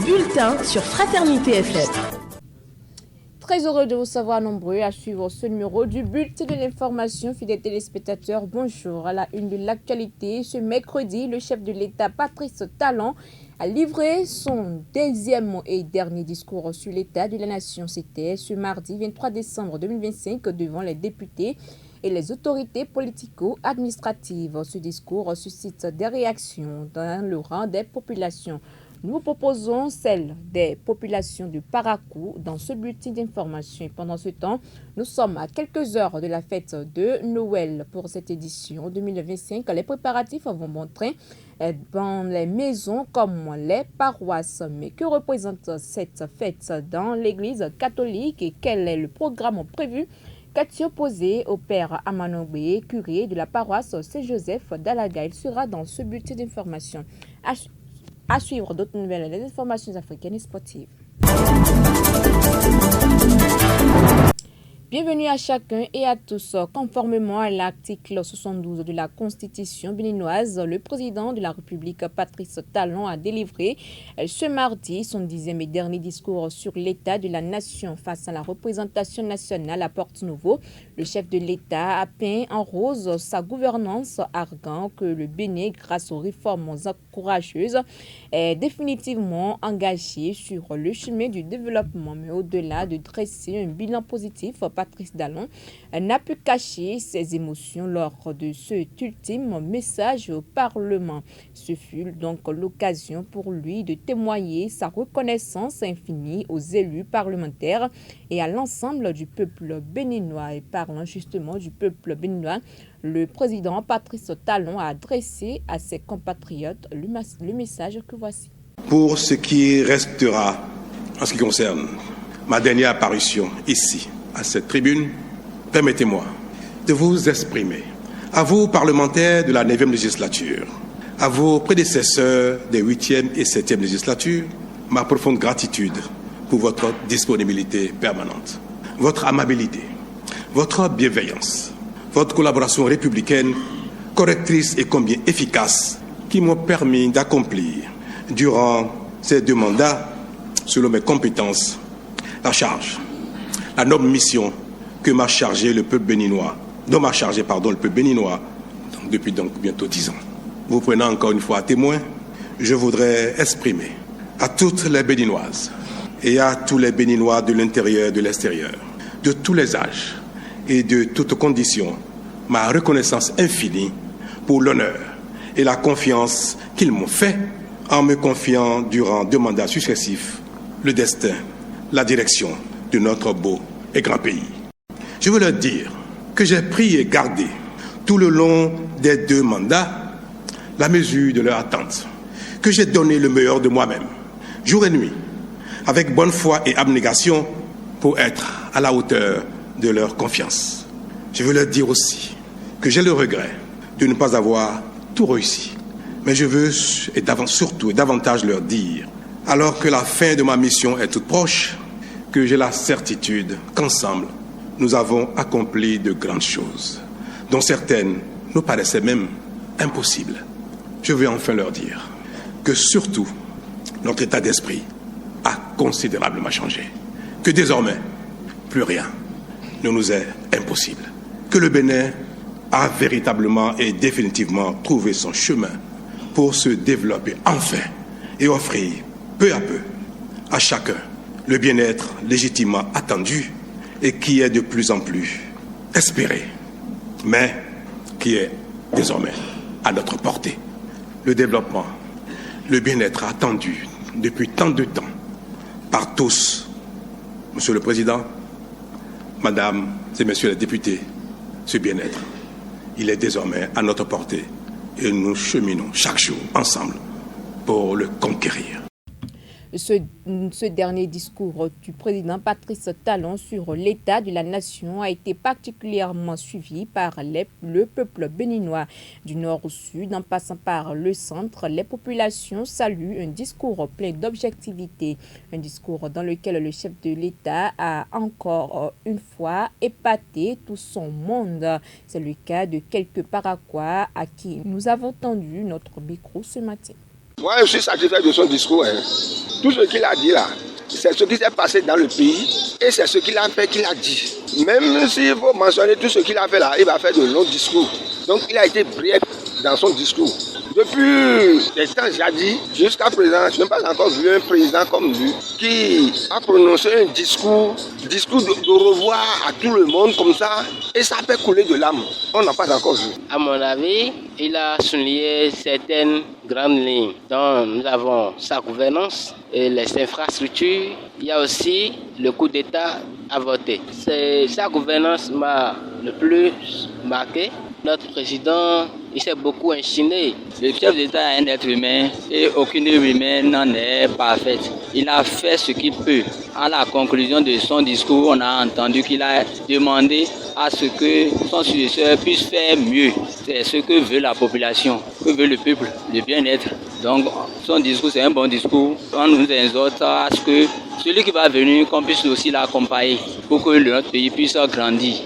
bulletin sur Fraternité FM. Très heureux de vous savoir nombreux à suivre ce numéro du bulletin de l'information. Fidèles téléspectateurs, bonjour. À la une de l'actualité, ce mercredi, le chef de l'État, Patrice Talon, a livré son deuxième et dernier discours sur l'état de la nation. C'était ce mardi 23 décembre 2025 devant les députés et les autorités politico-administratives. Ce discours suscite des réactions dans le rang des populations. Nous proposons celle des populations de Parakou dans ce bulletin d'information. Et pendant ce temps, nous sommes à quelques heures de la fête de Noël. Pour cette édition 2025, les préparatifs vont bon train dans les maisons comme les paroisses. Mais que représente cette fête dans l'église catholique et quel est le programme prévu? Question posée au père Amanobé, curé de la paroisse Saint-Joseph d'Alaga. Il sera dans ce bulletin d'information. À suivre d'autres nouvelles, les informations africaines et sportives. Bienvenue à chacun et à tous. Conformément à l'article 72 de la Constitution béninoise, le président de la République, Patrice Talon, a délivré ce mardi son 10e et dernier discours sur l'état de la nation face à la représentation nationale à Porto-Novo. Le chef de l'État a peint en rose sa gouvernance, arguant que le Bénin, grâce aux réformes courageuses, est définitivement engagé sur le chemin du développement. Mais au-delà de dresser un bilan positif, Patrice Talon n'a pu cacher ses émotions lors de cet ultime message au Parlement. Ce fut donc l'occasion pour lui de témoigner sa reconnaissance infinie aux élus parlementaires et à l'ensemble du peuple béninois. Et parlant justement du peuple béninois, le président Patrice Talon a adressé à ses compatriotes le message que voici. Pour ce qui restera, en ce qui concerne ma dernière apparition ici, à cette tribune, permettez-moi de vous exprimer, à vous parlementaires de la 9e législature, à vos prédécesseurs des 8e et 7e législatures, ma profonde gratitude pour votre disponibilité permanente, votre amabilité, votre bienveillance, votre collaboration républicaine, correctrice et combien efficace, qui m'ont permis d'accomplir, durant ces 2 mandats, selon mes compétences, la noble mission que m'a chargé le peuple béninois, dont m'a chargé, le peuple béninois, depuis donc bientôt 10 ans. Vous prenant encore une fois à témoin, je voudrais exprimer à toutes les Béninoises et à tous les Béninois de l'intérieur et de l'extérieur, de tous les âges et de toutes conditions, ma reconnaissance infinie pour l'honneur et la confiance qu'ils m'ont fait en me confiant durant 2 mandats successifs le destin, la direction de notre beau et grand pays. Je veux leur dire que j'ai pris et gardé tout le long des 2 mandats la mesure de leur attente, que j'ai donné le meilleur de moi-même, jour et nuit, avec bonne foi et abnégation pour être à la hauteur de leur confiance. Je veux leur dire aussi que j'ai le regret de ne pas avoir tout réussi, mais je veux surtout et davantage leur dire, alors que la fin de ma mission est toute proche, que j'ai la certitude qu'ensemble, nous avons accompli de grandes choses, dont certaines nous paraissaient même impossibles. Je veux enfin leur dire que surtout, notre état d'esprit a considérablement changé, que désormais, plus rien ne nous est impossible, que le Bénin a véritablement et définitivement trouvé son chemin pour se développer enfin et offrir peu à peu à chacun le bien-être légitimement attendu et qui est de plus en plus espéré, mais qui est désormais à notre portée. Le développement, le bien-être attendu depuis tant de temps par tous, Monsieur le Président, Madame et Messieurs les députés, ce bien-être, il est désormais à notre portée et nous cheminons chaque jour ensemble pour le conquérir. Ce dernier discours du président Patrice Talon sur l'état de la nation a été particulièrement suivi par le peuple béninois. Du nord au sud, en passant par le centre, les populations saluent un discours plein d'objectivité. Un discours dans lequel le chef de l'État a encore une fois épaté tout son monde. C'est le cas de quelques Paraquois à qui nous avons tendu notre micro ce matin. Moi, je suis satisfait de son discours. Tout ce qu'il a dit là, c'est ce qui s'est passé dans le pays et c'est ce qu'il a fait, qu'il a dit. Même s'il faut mentionner tout ce qu'il a fait là, il va faire de longs discours. Donc il a été bref dans son discours. Depuis les temps jadis jusqu'à présent, je n'ai pas encore vu un président comme lui qui a prononcé un discours de revoir à tout le monde comme ça et ça peut couler de l'âme. On n'a pas encore vu. À mon avis, il a souligné certaines grandes lignes dont nous avons sa gouvernance et les infrastructures. Il y a aussi le coup d'État avorté. Sa gouvernance m'a le plus marqué. Notre président, il s'est beaucoup enchaîné. Le chef d'État est un être humain et aucune œuvre humaine n'en est parfaite. Il a fait ce qu'il peut. À la conclusion de son discours, on a entendu qu'il a demandé à ce que son successeur puisse faire mieux. C'est ce que veut la population, que veut le peuple, le bien-être. Donc son discours, c'est un bon discours. On nous exhorte à ce que celui qui va venir, qu'on puisse aussi l'accompagner pour que notre pays puisse grandir.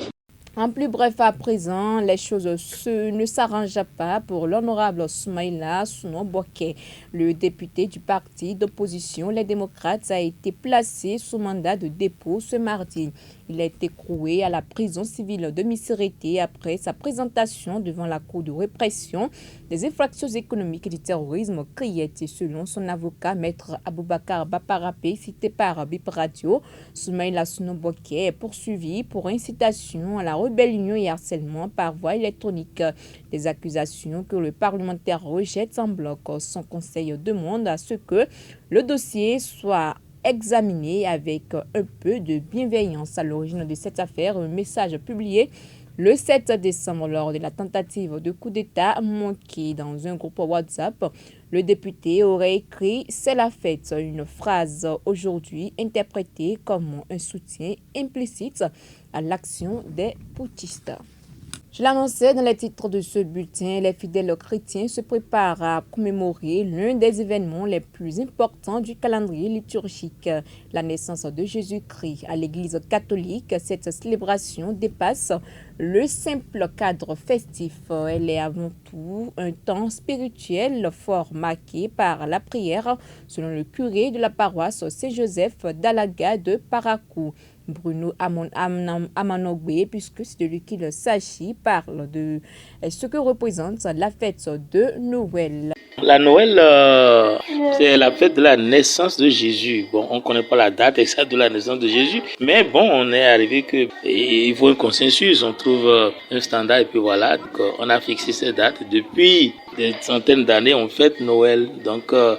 En plus bref, à présent, les choses ne s'arrangent pas pour l'honorable Soumaïla Suno-Boké. Le député du parti d'opposition, les démocrates, a été placé sous mandat de dépôt ce mardi. Il a été cloué à la prison civile de Missérété après sa présentation devant la Cour de répression des infractions économiques et du terrorisme CRIET. Selon son avocat, maître Aboubakar Baparapé, cité par Bip Radio, Soumaïla Suno-Boké est poursuivi pour incitation à la rébellion et harcèlement par voie électronique. Des accusations que le parlementaire rejette en bloc. Son conseil demande à ce que le dossier soit examiné avec un peu de bienveillance. À l'origine de cette affaire, un message publié le 7 décembre lors de la tentative de coup d'État manqué dans un groupe WhatsApp. Le député aurait écrit « C'est la fête », une phrase aujourd'hui interprétée comme un soutien implicite à l'action des putschistes. Je l'annonçais dans les titres de ce bulletin, les fidèles chrétiens se préparent à commémorer l'un des événements les plus importants du calendrier liturgique, la naissance de Jésus-Christ. À l'Église catholique, cette célébration dépasse le simple cadre festif. Elle est avant tout un temps spirituel fort marqué par la prière, selon le curé de la paroisse Saint-Joseph d'Alaga de Parakou. Bruno Amanogbe, puisque c'est de lui qu'il s'agit, parle de ce que représente la fête de Noël. La Noël, c'est la fête de la naissance de Jésus. Bon, on ne connaît pas la date exacte de la naissance de Jésus, mais bon, on est arrivé qu'il faut un consensus, on trouve un standard et puis voilà. Donc, on a fixé cette date. Depuis des centaines d'années, on fête Noël. Donc, on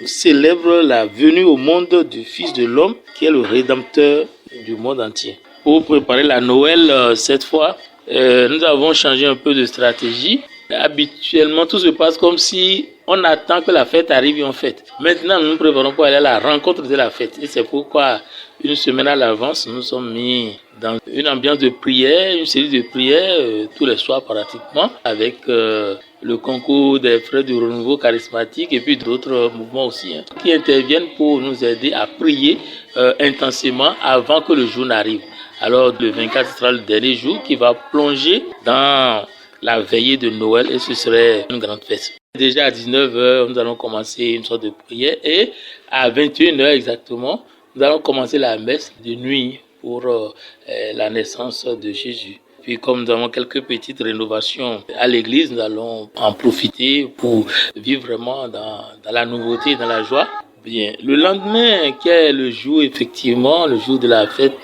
célèbre la venue au monde du Fils de l'homme, qui est le Rédempteur du monde entier. Pour préparer la Noël, cette fois, nous avons changé un peu de stratégie. Habituellement, tout se passe comme si on attend que la fête arrive et on fête. Maintenant, nous nous préparons pour aller à la rencontre de la fête. Et c'est pourquoi, une semaine à l'avance, nous sommes mis dans une ambiance de prière, une série de prières, tous les soirs pratiquement, avec le concours des frères du renouveau charismatique et puis d'autres mouvements aussi, qui interviennent pour nous aider à prier intensément avant que le jour n'arrive. Alors, le 24 sera le dernier jour qui va plonger dans la veillée de Noël et ce serait une grande fête. Déjà à 19h, nous allons commencer une sorte de prière et à 21h exactement, nous allons commencer la messe de nuit pour la naissance de Jésus. Puis comme nous avons quelques petites rénovations à l'église, nous allons en profiter pour vivre vraiment dans la nouveauté, dans la joie. Bien, le lendemain, qui est le jour effectivement, le jour de la fête,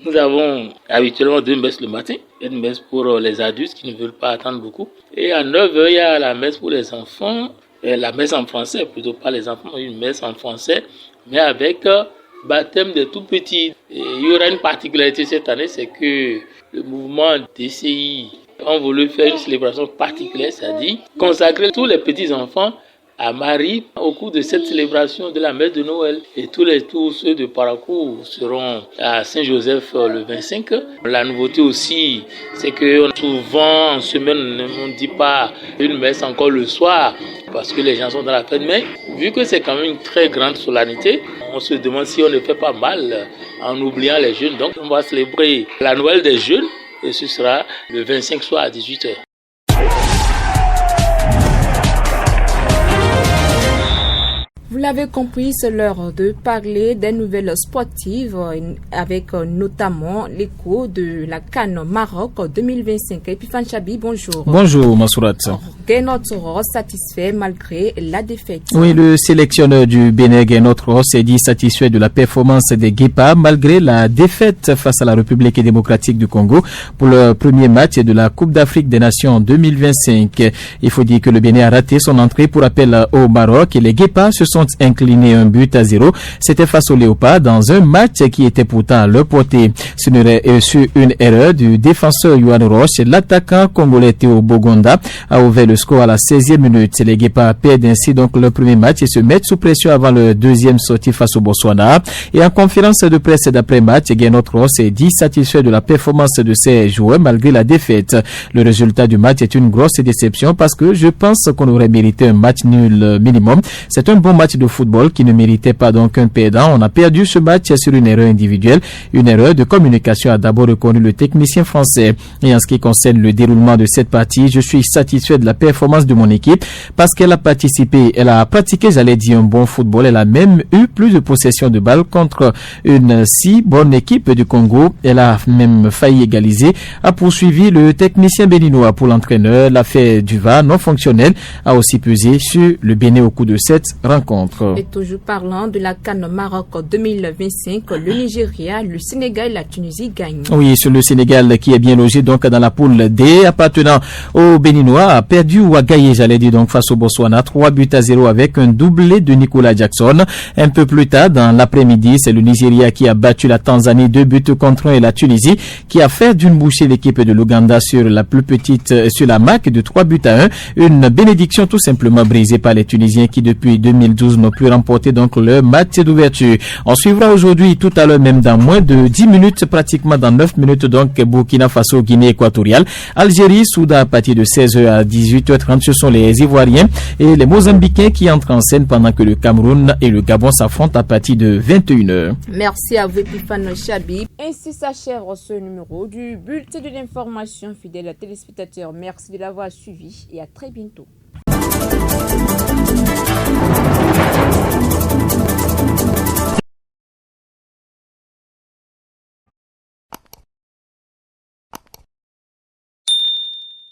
nous avons habituellement 2 messes le matin. Une messe pour les adultes qui ne veulent pas attendre beaucoup. Et à 9h, il y a la messe pour les enfants. La messe en français, plutôt pas les enfants, une messe en français, mais avec baptême des tout petits. Et il y aura une particularité cette année, c'est que le mouvement DCI a voulu faire une célébration particulière, c'est-à-dire consacrer tous les petits enfants à Marie au cours de cette célébration de la messe de Noël. Et tous ceux de Parakou seront à Saint-Joseph le 25. La nouveauté aussi, c'est que souvent en semaine, on ne dit pas une messe encore le soir parce que les gens sont dans la fête. Mais vu que c'est quand même une très grande solennité, on se demande si on ne fait pas mal en oubliant les jeunes. Donc on va célébrer la Noël des jeunes et ce sera le 25 soir à 18h. Vous l'avez compris, c'est l'heure de parler des nouvelles sportives avec notamment l'écho de la CAN Maroc 2025. Epifan Chabi, bonjour. Bonjour Massourat. Gaynot Ross satisfait malgré la défaite. Oui, le sélectionneur du Bénin Gaynot Ross s'est dit satisfait de la performance des Guépas malgré la défaite face à la République démocratique du Congo pour le premier match de la Coupe d'Afrique des Nations 2025. Il faut dire que le Bénin a raté son entrée pour appel au Maroc et les Guépas se sont inclinés 1-0. C'était face aux Léopards dans un match qui était pourtant à leur portée. Sur une erreur du défenseur Yohan Roche, l'attaquant congolais Théo Bogonda a ouvert le score à la 16e minute. Les Guépas perdent ainsi donc le premier match et se mettent sous pression avant le deuxième sortie face au Botswana. Et en conférence de presse d'après-match, Gaynot Ross est dit satisfait de la performance de ses joueurs malgré la défaite. Le résultat du match est une grosse déception parce que je pense qu'on aurait mérité un match nul minimum. C'est un bon match de football qui ne méritait pas donc un perdant. On a perdu ce match sur une erreur individuelle. Une erreur de communication, a d'abord reconnu le technicien français. Et en ce qui concerne le déroulement de cette partie, je suis satisfait de la performance de mon équipe parce qu'elle a participé, elle a pratiqué, j'allais dire, un bon football. Elle a même eu plus de possession de balle contre une si bonne équipe du Congo. Elle a même failli égaliser, a poursuivi le technicien béninois. Pour l'entraîneur, l'affaire du VAR non fonctionnel a aussi pesé sur le Bénin au cours de cette rencontre. Et toujours parlant de la CAN Maroc 2025, le Nigeria, le Sénégal et la Tunisie gagnent. Oui, sur le Sénégal qui est bien logé donc dans la poule D, appartenant au Béninois, a perdu ou a gagné, j'allais dire donc face au Botswana, 3-0 avec un doublé de Nicolas Jackson. Un peu plus tard dans l'après-midi, c'est le Nigeria qui a battu la Tanzanie 2-1 et la Tunisie qui a fait d'une bouchée l'équipe de l'Ouganda sur la plus petite, sur la marque de 3-1. Une bénédiction tout simplement brisée par les Tunisiens qui depuis 2012 n'ont plus remporté donc le match d'ouverture. On suivra aujourd'hui tout à l'heure, même dans moins de 10 minutes, pratiquement dans 9 minutes donc, Burkina Faso, Guinée équatoriale, Algérie, Soudan à partir de 16h à 18h30. Ce sont les Ivoiriens et les Mozambicains qui entrent en scène pendant que le Cameroun et le Gabon s'affrontent à partir de 21h. Merci à vous, Epifan Chabi. Ainsi s'achève ce numéro du bulletin de l'information. Fidèles téléspectateurs, merci de l'avoir suivi et à très bientôt.